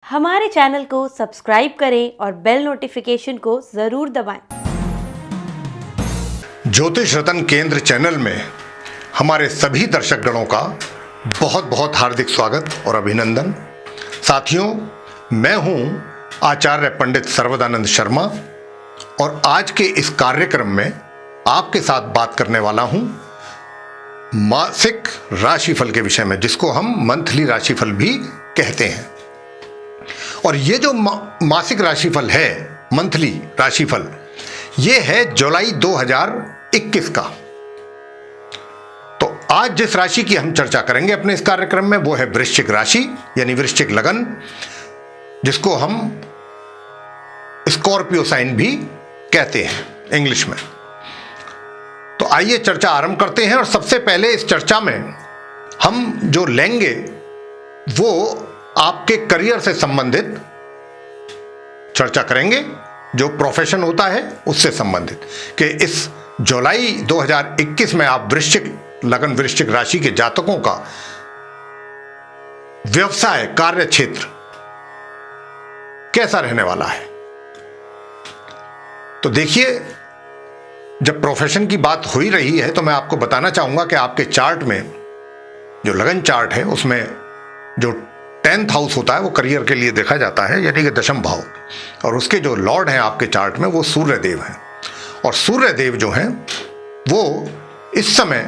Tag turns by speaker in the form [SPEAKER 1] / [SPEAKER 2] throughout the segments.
[SPEAKER 1] हमारे चैनल को सब्सक्राइब करें और बेल नोटिफिकेशन को जरूर दबाएं।
[SPEAKER 2] ज्योतिष रतन केंद्र चैनल में हमारे सभी दर्शकगणों का बहुत बहुत हार्दिक स्वागत और अभिनंदन। साथियों, मैं हूं आचार्य पंडित सर्वदानंद शर्मा और आज के इस कार्यक्रम में आपके साथ बात करने वाला हूं मासिक राशिफल के विषय में, जिसको हम मंथली राशिफल भी कहते हैं। और ये जो मासिक राशिफल है, मंथली राशिफल, ये है जुलाई 2021 का। तो आज जिस राशि की हम चर्चा करेंगे अपने इस कार्यक्रम में वो है वृश्चिक राशि, यानी वृश्चिक लगन, जिसको हम स्कॉर्पियो साइन भी कहते हैं इंग्लिश में। तो आइए चर्चा आरंभ करते हैं। और सबसे पहले इस चर्चा में हम जो लेंगे वो आपके करियर से संबंधित चर्चा करेंगे, जो प्रोफेशन होता है उससे संबंधित, कि इस जुलाई 2021 में आप वृश्चिक लगन वृश्चिक राशि के जातकों का व्यवसाय कार्य क्षेत्र कैसा रहने वाला है। तो देखिए, जब प्रोफेशन की बात हो ही रही है तो मैं आपको बताना चाहूंगा कि आपके चार्ट में जो लगन चार्ट है उसमें जो 10th हाउस होता है वो करियर के लिए देखा जाता है, यानी कि दशम भाव। और उसके जो लॉर्ड हैं आपके चार्ट में वो सूर्य देव हैं। और सूर्य देव जो हैं वो इस समय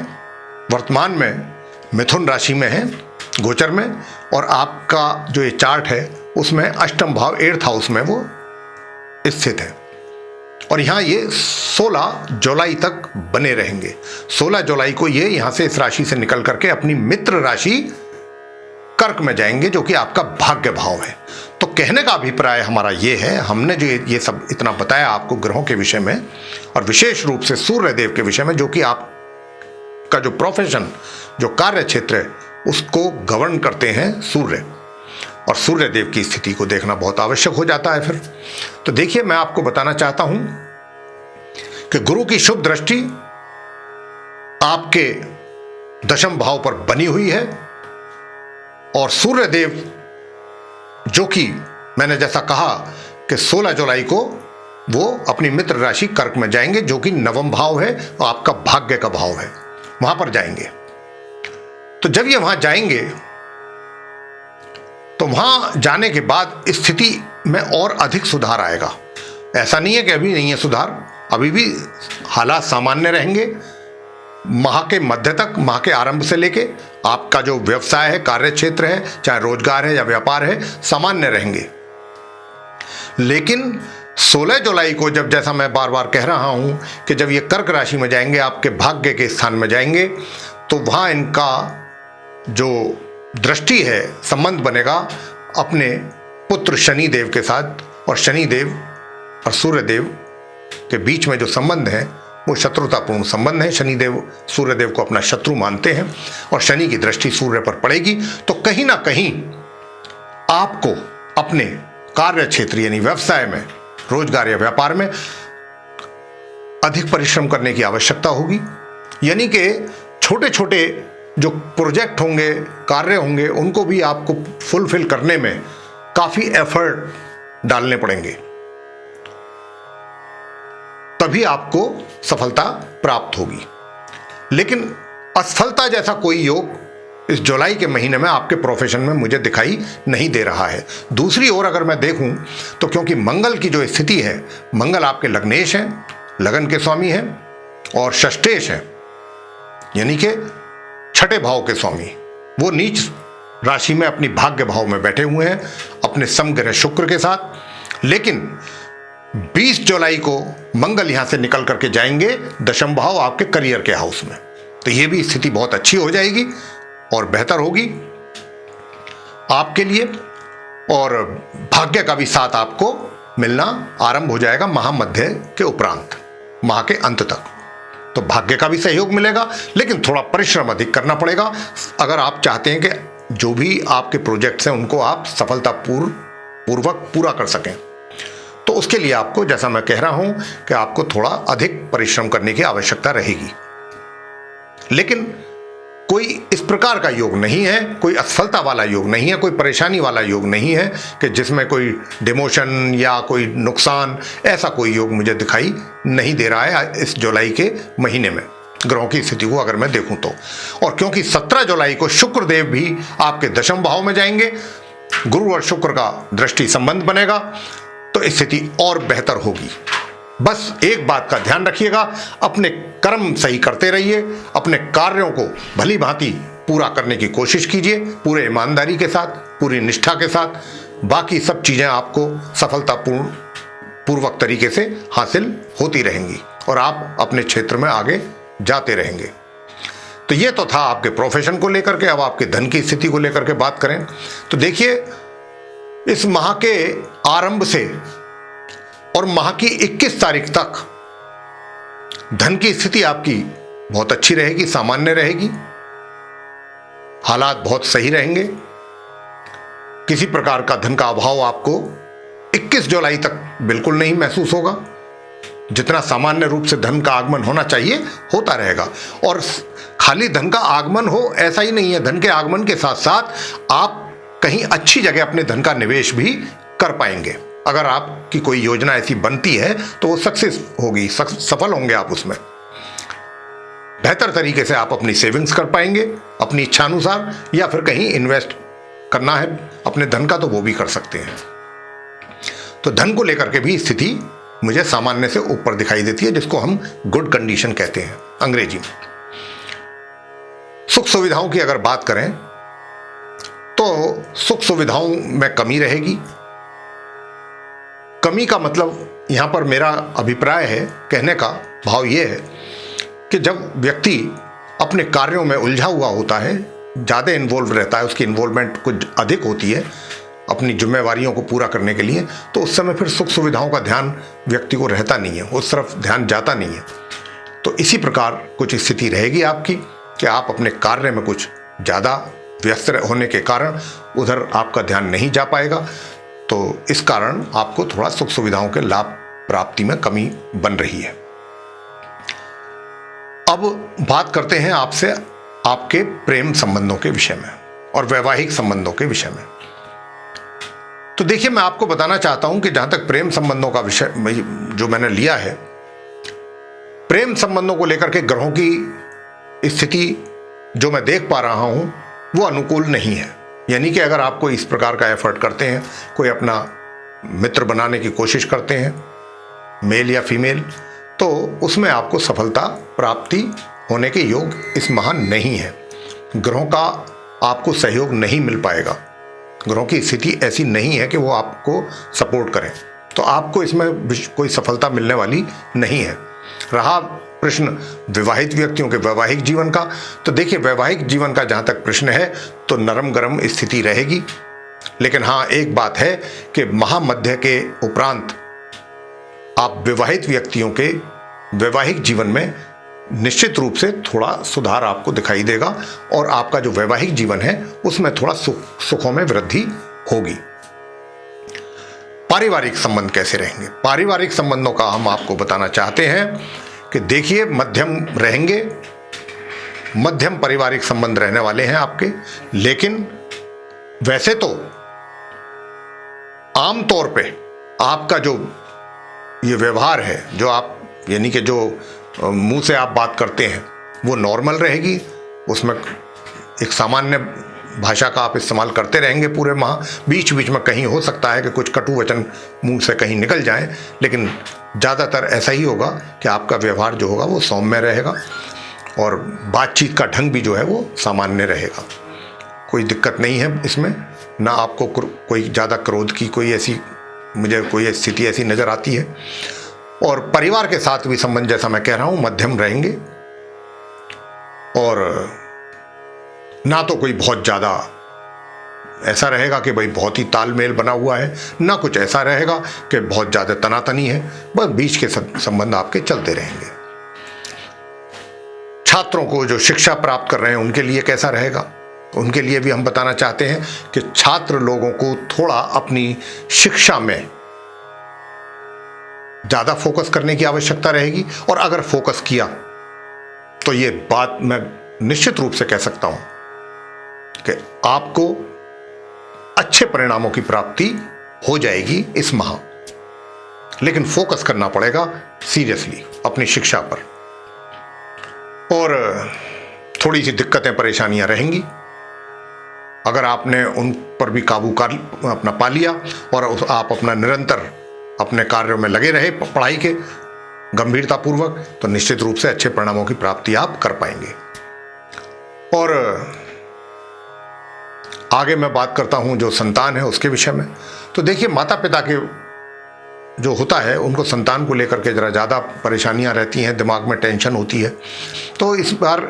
[SPEAKER 2] वर्तमान में मिथुन राशि में है गोचर में, और आपका जो ये चार्ट है उसमें अष्टम भाव 8th हाउस में वो स्थित है। और यहाँ ये 16 जुलाई तक बने रहेंगे। 16 जुलाई को ये यहाँ से इस राशि से निकल करके अपनी मित्र राशि कर्क में जाएंगे, जो कि आपका भाग्य भाव है। तो कहने का अभिप्राय हमारा ये है, हमने जो ये सब इतना बताया आपको ग्रहों के विषय में और विशेष रूप से सूर्य देव के विषय में, जो कि आपका जो प्रोफेशन, जो कार्य क्षेत्र है उसको गवर्न करते हैं सूर्य, और सूर्य देव की स्थिति को देखना बहुत आवश्यक हो जाता है फिर। तो देखिए, मैं आपको बताना चाहता हूं कि गुरु की शुभ दृष्टि आपके दशम भाव पर बनी हुई है, और सूर्य देव जो कि मैंने जैसा कहा कि 16 जुलाई को वो अपनी मित्र राशि कर्क में जाएंगे, जो कि नवम भाव है और आपका भाग्य का भाव है, वहां पर जाएंगे। तो जब ये वहां जाएंगे तो वहां जाने के बाद स्थिति में और अधिक सुधार आएगा। ऐसा नहीं है कि अभी नहीं है सुधार, अभी भी हालात सामान्य रहेंगे। माह के मध्य तक, माह के आरंभ से लेके आपका जो व्यवसाय है, कार्य क्षेत्र है, चाहे रोजगार है या व्यापार है, सामान्य रहेंगे। लेकिन 16 जुलाई को जब, जैसा मैं बार बार कह रहा हूं कि जब ये कर्क राशि में जाएंगे, आपके भाग्य के स्थान में जाएंगे, तो वहां इनका जो दृष्टि है, संबंध बनेगा अपने पुत्र शनि देव के साथ। और शनि देव और सूर्य देव के बीच में जो संबंध है वो शत्रुतापूर्ण संबंध है। शनि देव सूर्य देव को अपना शत्रु मानते हैं और शनि की दृष्टि सूर्य पर पड़ेगी। तो कहीं ना कहीं आपको अपने कार्य क्षेत्र यानी व्यवसाय में, रोजगार या व्यापार में अधिक परिश्रम करने की आवश्यकता होगी। यानी कि छोटे छोटे जो प्रोजेक्ट होंगे, कार्य होंगे, उनको भी आपको फुलफिल करने में काफी एफर्ट डालने पड़ेंगे, तभी आपको सफलता प्राप्त होगी। लेकिन असफलता जैसा कोई योग इस जुलाई के महीने में आपके प्रोफेशन में मुझे दिखाई नहीं दे रहा है। दूसरी ओर अगर मैं देखूं तो क्योंकि मंगल की जो स्थिति है, मंगल आपके लग्नेश हैं, लगन के स्वामी हैं, और षष्ठेश हैं, यानी कि छठे भाव के स्वामी, वो नीच राशि में अपनी भाग्य भाव में बैठे हुए हैं अपने समग्रह शुक्र के साथ। लेकिन 20 जुलाई को मंगल यहां से निकल करके जाएंगे दशम भाव आपके करियर के हाउस में। तो यह भी स्थिति बहुत अच्छी हो जाएगी और बेहतर होगी आपके लिए, और भाग्य का भी साथ आपको मिलना आरंभ हो जाएगा माह मध्य के उपरांत, माह के अंत तक। तो भाग्य का भी सहयोग मिलेगा, लेकिन थोड़ा परिश्रम अधिक करना पड़ेगा अगर आप चाहते हैं कि जो भी आपके प्रोजेक्ट्स हैं उनको आप सफलतापूर्वक पूरा कर सकें। तो उसके लिए आपको, जैसा मैं कह रहा हूं, कि आपको थोड़ा अधिक परिश्रम करने की आवश्यकता रहेगी। लेकिन कोई इस प्रकार का योग नहीं है, कोई असफलता वाला योग नहीं है, कोई परेशानी वाला योग नहीं है कि जिसमें कोई डिमोशन या कोई नुकसान, ऐसा कोई योग मुझे दिखाई नहीं दे रहा है इस जुलाई के महीने में, ग्रहों की स्थिति को अगर मैं देखूं तो। और क्योंकि 17 जुलाई को शुक्र देव भी आपके दशम भाव में जाएंगे, गुरु और शुक्र का दृष्टि संबंध बनेगा, तो स्थिति और बेहतर होगी। बस एक बात का ध्यान रखिएगा, अपने कर्म सही करते रहिए, अपने कार्यों को भली भांति पूरा करने की कोशिश कीजिए, पूरे ईमानदारी के साथ, पूरी निष्ठा के साथ। बाकी सब चीजें आपको सफलतापूर्वक तरीके से हासिल होती रहेंगी और आप अपने क्षेत्र में आगे जाते रहेंगे। तो ये तो था आपके प्रोफेशन को लेकर के। अब आपके धन की स्थिति को लेकर के बात करें तो देखिए, इस माह के आरंभ से और माह की 21 तारीख तक धन की स्थिति आपकी बहुत अच्छी रहेगी, सामान्य रहेगी, हालात बहुत सही रहेंगे। किसी प्रकार का धन का अभाव आपको 21 जुलाई तक बिल्कुल नहीं महसूस होगा। जितना सामान्य रूप से धन का आगमन होना चाहिए होता रहेगा। और खाली धन का आगमन हो ऐसा ही नहीं है, धन के आगमन के साथ साथ आप कहीं अच्छी जगह अपने धन का निवेश भी कर पाएंगे। अगर आपकी कोई योजना ऐसी बनती है तो वो सक्सेस होगी, सफल होंगे आप उसमें। बेहतर तरीके से आप अपनी सेविंग्स कर पाएंगे अपनी इच्छानुसार, या फिर कहीं इन्वेस्ट करना है अपने धन का तो वो भी कर सकते हैं। तो धन को लेकर के भी स्थिति मुझे सामान्य से ऊपर दिखाई देती है, जिसको हम गुड कंडीशन कहते हैं अंग्रेजी में। सुख सुविधाओं की अगर बात करें तो सुख सुविधाओं में कमी रहेगी। कमी का मतलब यहां पर मेरा अभिप्राय है, कहने का भाव यह है कि जब व्यक्ति अपने कार्यों में उलझा हुआ होता है, ज़्यादा इन्वॉल्व रहता है, उसकी इन्वॉल्वमेंट कुछ अधिक होती है अपनी जिम्मेवारियों को पूरा करने के लिए, तो उस समय फिर सुख सुविधाओं का ध्यान व्यक्ति को रहता नहीं है, उस तरफ ध्यान जाता नहीं है। तो इसी प्रकार कुछ स्थिति रहेगी आपकी कि आप अपने कार्य में कुछ ज़्यादा व्यस्त होने के कारण उधर आपका ध्यान नहीं जा पाएगा। तो इस कारण आपको थोड़ा सुख सुविधाओं के लाभ प्राप्ति में कमी बन रही है। अब बात करते हैं आपसे आपके प्रेम संबंधों के विषय में और वैवाहिक संबंधों के विषय में। तो देखिए, मैं आपको बताना चाहता हूं कि जहां तक प्रेम संबंधों का विषय जो मैंने लिया है, प्रेम संबंधों को लेकर के ग्रहों की स्थिति जो मैं देख पा रहा हूं वो अनुकूल नहीं है। यानी कि अगर आप कोई इस प्रकार का एफर्ट करते हैं, कोई अपना मित्र बनाने की कोशिश करते हैं, मेल या फीमेल, तो उसमें आपको सफलता प्राप्ति होने के योग इस माह नहीं है। ग्रहों का आपको सहयोग नहीं मिल पाएगा, ग्रहों की स्थिति ऐसी नहीं है कि वो आपको सपोर्ट करें, तो आपको इसमें कोई सफलता मिलने वाली नहीं है। रहा प्रश्न विवाहित व्यक्तियों के वैवाहिक जीवन का, तो देखिए, वैवाहिक जीवन का जहां तक प्रश्न है तो नरम गरम स्थिति रहेगी। लेकिन हाँ, एक बात है कि महामध्य के उपरांत आप विवाहित व्यक्तियों के वैवाहिक जीवन में निश्चित रूप से थोड़ा सुधार आपको दिखाई देगा और आपका जो वैवाहिक जीवन है उसमें थोड़ा सुखों में वृद्धि होगी। पारिवारिक संबंध कैसे रहेंगे? पारिवारिक संबंधों का हम आपको बताना चाहते हैं कि देखिए, मध्यम रहेंगे, मध्यम पारिवारिक संबंध रहने वाले हैं आपके। लेकिन वैसे तो आम तौर पे आपका जो ये व्यवहार है, जो आप यानी कि जो मुंह से आप बात करते हैं, वो नॉर्मल रहेगी। उसमें एक सामान्य भाषा का आप इस्तेमाल करते रहेंगे पूरे माह। बीच बीच में कहीं हो सकता है कि कुछ कटु वचन मुंह से कहीं निकल जाएं, लेकिन ज़्यादातर ऐसा ही होगा कि आपका व्यवहार जो होगा वो सौम्य रहेगा और बातचीत का ढंग भी जो है वो सामान्य रहेगा। कोई दिक्कत नहीं है इसमें, ना आपको कोई ज़्यादा क्रोध की मुझे कोई स्थिति ऐसी नज़र आती है। और परिवार के साथ भी संबंध, जैसा मैं कह रहा हूँ, मध्यम रहेंगे और ना तो कोई बहुत ज़्यादा ऐसा रहेगा कि भाई बहुत ही तालमेल बना हुआ है, ना कुछ ऐसा रहेगा कि बहुत ज़्यादा तनातनी है। बस बीच के संबंध आपके चलते रहेंगे। छात्रों को जो शिक्षा प्राप्त कर रहे हैं उनके लिए कैसा रहेगा? उनके लिए भी हम बताना चाहते हैं कि छात्र लोगों को थोड़ा अपनी शिक्षा में ज़्यादा फोकस करने की आवश्यकता रहेगी। और अगर फोकस किया तो ये बात मैं निश्चित रूप से कह सकता हूं कि आपको अच्छे परिणामों की प्राप्ति हो जाएगी इस माह, लेकिन फोकस करना पड़ेगा सीरियसली अपनी शिक्षा पर, और थोड़ी सी दिक्कतें परेशानियां रहेंगी। अगर आपने उन पर भी काबू कर अपना पा लिया और आप अपना निरंतर अपने कार्यों में लगे रहे पढ़ाई के गंभीरतापूर्वक, तो निश्चित रूप से अच्छे परिणामों की प्राप्ति आप कर पाएंगे। और आगे मैं बात करता हूं जो संतान है उसके विषय में। तो देखिए, माता पिता के जो होता है उनको संतान को लेकर के जरा ज़्यादा परेशानियां रहती हैं, दिमाग में टेंशन होती है। तो इस बार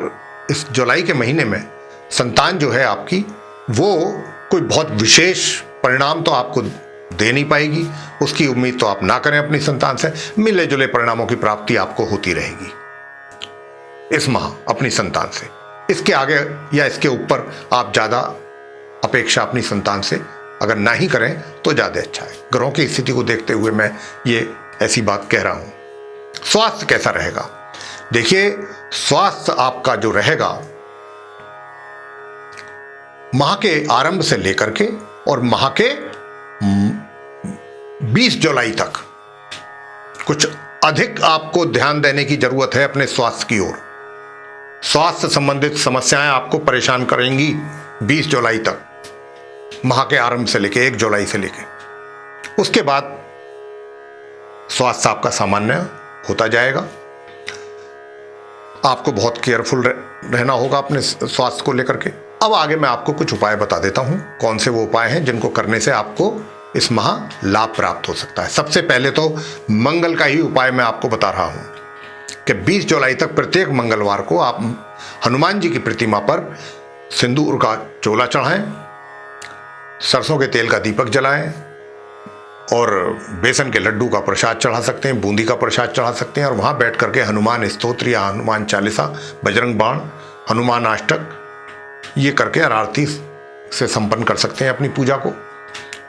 [SPEAKER 2] इस जुलाई के महीने में संतान जो है आपकी, वो कोई बहुत विशेष परिणाम तो आपको दे नहीं पाएगी, उसकी उम्मीद तो आप ना करें अपनी संतान से। मिले जुले परिणामों की प्राप्ति आपको होती रहेगी इस माह अपनी संतान से। इसके आगे या इसके ऊपर आप ज़्यादा अपेक्षा अपनी संतान से अगर ना ही करें तो ज़्यादा अच्छा है। ग्रहों की स्थिति को देखते हुए मैं ये ऐसी बात कह रहा हूं। स्वास्थ्य कैसा रहेगा? देखिए, स्वास्थ्य आपका जो रहेगा माह के आरंभ से लेकर के और माह के 20 जुलाई तक कुछ अधिक आपको ध्यान देने की जरूरत है अपने स्वास्थ्य की ओर। स्वास्थ्य संबंधित समस्याएं आपको परेशान करेंगी 20 जुलाई तक, माह के आरंभ से लेके 1 जुलाई से लेके। उसके बाद स्वास्थ्य आपका सामान्य होता जाएगा। आपको बहुत केयरफुल रहना होगा अपने स्वास्थ्य को लेकर के। अब आगे मैं आपको कुछ उपाय बता देता हूं, कौन से वो उपाय हैं जिनको करने से आपको इस माह लाभ प्राप्त हो सकता है। सबसे पहले तो मंगल का ही उपाय मैं आपको बता रहा हूं कि 20 जुलाई तक प्रत्येक मंगलवार को आप हनुमान जी की प्रतिमा पर सिंदूर का चोला चढ़ाएं, सरसों के तेल का दीपक जलाएं और बेसन के लड्डू का प्रसाद चढ़ा सकते हैं, बूंदी का प्रसाद चढ़ा सकते हैं, और वहां बैठ करके हनुमान स्तोत्र या हनुमान चालीसा, बजरंग बाण, हनुमान अष्टक ये करके आरती से संपन्न कर सकते हैं अपनी पूजा को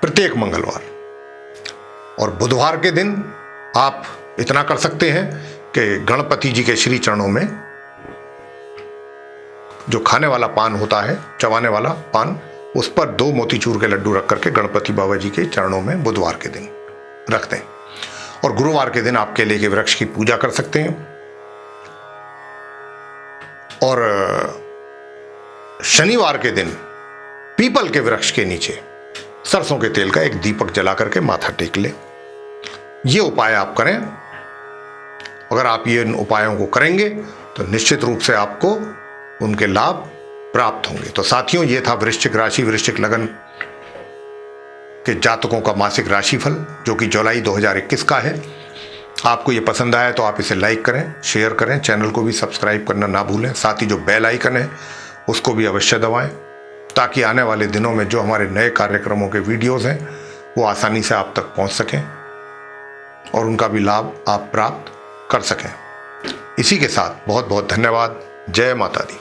[SPEAKER 2] प्रत्येक मंगलवार। और बुधवार के दिन आप इतना कर सकते हैं कि गणपति जी के श्री चरणों में जो खाने वाला पान होता है, चबाने वाला पान, उस पर 2 मोतीचूर के लड्डू रख करके गणपति बाबा जी के चरणों में बुधवार के दिन रख दें। और गुरुवार के दिन आप केले के वृक्ष की पूजा कर सकते हैं। और शनिवार के दिन पीपल के वृक्ष के नीचे सरसों के तेल का एक दीपक जला करके माथा टेक ले। ये उपाय आप करें। अगर आप ये उपायों को करेंगे तो निश्चित रूप से आपको उनके लाभ प्राप्त होंगे। तो साथियों, ये था वृश्चिक राशि, वृश्चिक लगन के जातकों का मासिक राशिफल जो कि जुलाई 2021 का है। आपको ये पसंद आया तो आप इसे लाइक करें, शेयर करें, चैनल को भी सब्सक्राइब करना ना भूलें। साथ ही जो बेल आइकन है उसको भी अवश्य दबाएं ताकि आने वाले दिनों में जो हमारे नए कार्यक्रमों के वीडियोस हैं वो आसानी से आप तक पहुंच सकें और उनका भी लाभ आप प्राप्त कर सकें। इसी के साथ बहुत बहुत धन्यवाद। जय माता दी।